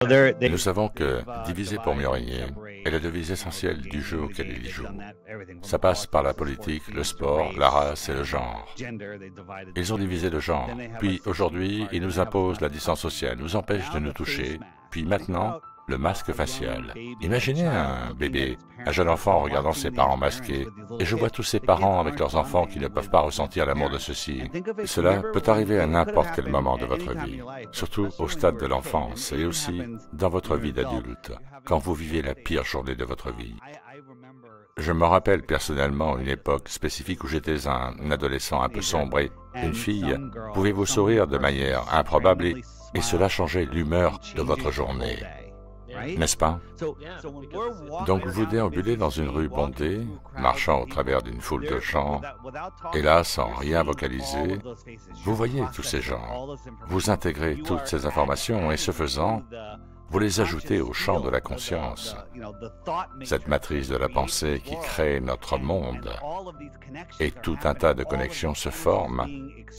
Nous savons que diviser pour mieux régner est la devise essentielle du jeu auquel ils jouent. Ça passe par la politique, le sport, la race et le genre. Ils ont divisé le genre, puis aujourd'hui, ils nous imposent la distance sociale, nous empêchent de nous toucher, puis maintenant, le masque facial. Imaginez un bébé, un jeune enfant regardant ses parents masqués, et je vois tous ces parents avec leurs enfants qui ne peuvent pas ressentir l'amour de ceux-ci. Cela peut arriver à n'importe quel moment de votre vie, surtout au stade de l'enfance et aussi dans votre vie d'adulte, quand vous vivez la pire journée de votre vie. Je me rappelle personnellement une époque spécifique où j'étais un adolescent un peu sombre et une fille pouvait vous sourire de manière improbable et cela changeait l'humeur de votre journée. N'est-ce pas? Donc vous déambulez dans une rue bondée, marchant au travers d'une foule de gens, et là, sans rien vocaliser, vous voyez tous ces gens, vous intégrez toutes ces informations et ce faisant, vous les ajoutez au champ de la conscience, cette matrice de la pensée qui crée notre monde, et tout un tas de connexions se forment,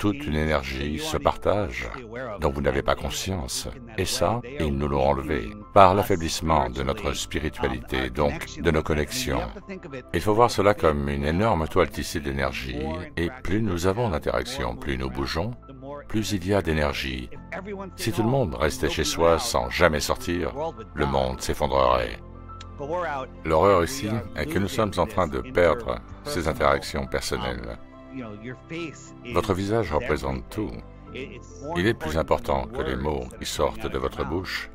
toute une énergie se partage, dont vous n'avez pas conscience, et ça, ils nous l'ont enlevé, par l'affaiblissement de notre spiritualité, donc de nos connexions. Il faut voir cela comme une énorme toile tissée d'énergie, et plus nous avons d'interactions, plus nous bougeons, plus il y a d'énergie. Si tout le monde restait chez soi sans jamais sortir, le monde s'effondrerait. L'horreur ici est que nous sommes en train de perdre ces interactions personnelles. Votre visage représente tout. Il est plus important que les mots qui sortent de votre bouche.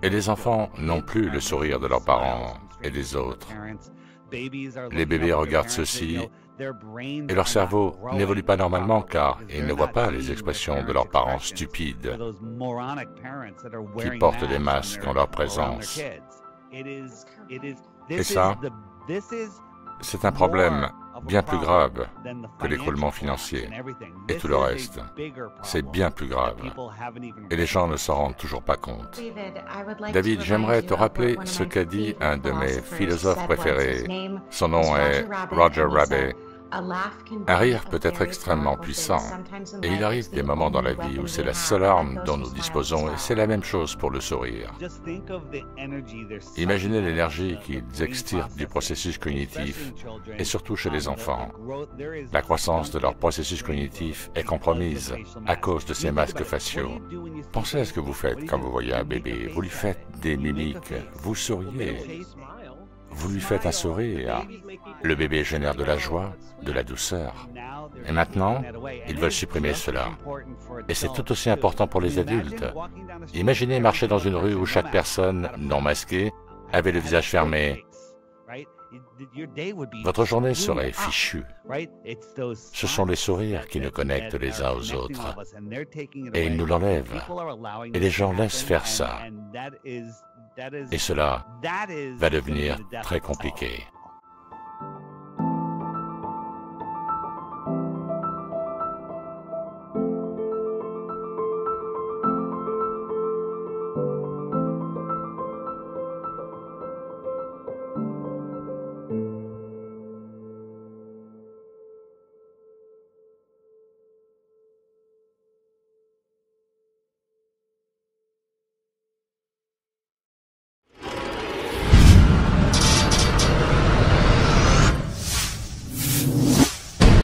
Et les enfants n'ont plus le sourire de leurs parents et des autres. Les bébés regardent ceux-ci et leur cerveau n'évolue pas normalement car ils ne voient pas les expressions de leurs parents stupides qui portent des masques en leur présence. Et ça, c'est un problème bien plus grave que l'écroulement financier et tout le reste. C'est bien plus grave. Et les gens ne s'en rendent toujours pas compte. David, j'aimerais te rappeler ce qu'a dit un de mes philosophes préférés. Son nom est Roger Rabbit. Un rire peut être extrêmement puissant, et il arrive des moments dans la vie où c'est la seule arme dont nous disposons, et c'est la même chose pour le sourire. Imaginez l'énergie qu'ils extirpent du processus cognitif, et surtout chez les enfants. La croissance de leur processus cognitif est compromise à cause de ces masques faciaux. Pensez à ce que vous faites quand vous voyez un bébé, vous lui faites des mimiques, vous souriez. Vous lui faites un sourire. Le bébé génère de la joie, de la douceur. Et maintenant, ils veulent supprimer cela. Et c'est tout aussi important pour les adultes. Imaginez marcher dans une rue où chaque personne, non masquée, avait le visage fermé. Votre journée serait fichue. Ce sont les sourires qui nous connectent les uns aux autres. Et ils nous l'enlèvent. Et les gens laissent faire ça. Et cela va devenir très compliqué.